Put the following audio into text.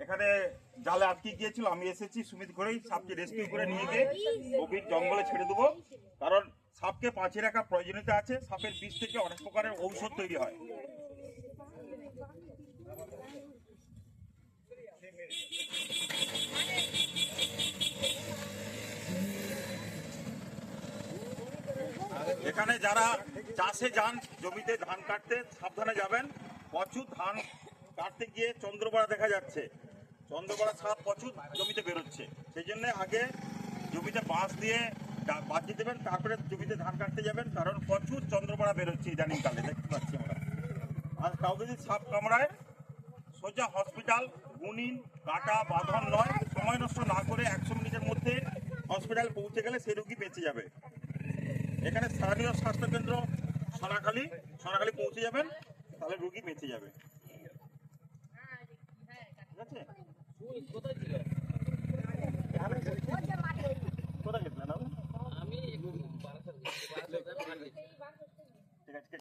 এখানে জালে আটকে গিয়েছিল, আমি এসেছি সুমিত ঘরেই সাপকে রেস্কিউ করে নিয়ে গিয়ে গভীর জঙ্গলে ছেড়ে দেবো। কারণ সাপকে বাঁচিয়ে রাখার প্রয়োজনীয়তা আছে। সাপের বিষ থেকে অনেক প্রকারের ঔষধ তৈরি হয়। এখানে যারা চাষে যান, জমিতে ধান কাটতে সাবধানে যাবেন। প্রচুর ধান কাটতে গিয়ে চন্দ্রবড়া দেখা যাচ্ছে, চন্দ্রবড়া সাপ প্রচুর জমিতে বেরোচ্ছে। সেই জন্য আগে জমিতে বাঁশ দিয়ে বাঁচিয়ে দেবেন, তারপরে জমিতে ধান কাটতে যাবেন। কারণ প্রচুর চন্দ্রবড়া বেরোচ্ছে ইদানিং কালে, দেখতে পাচ্ছি আমরা। আর কাউকে যদি সাপ কামড়ায় সোজা হসপিটাল, গুনিন কাটা বাঁধন নয়, সময় নষ্ট না করে 100 মিনিটের মধ্যে হসপিটাল পৌঁছে গেলে সেই রোগী বেঁচে যাবে। এখানে স্থানীয় স্বাস্থ্যকেন্দ্র সোনাখালী পৌঁছে যাবেন, তাহলে রোগী বেঁচে যাবে। ঠিক আছে, কোথায় গেছিলেন? আমি ঠিক আছে।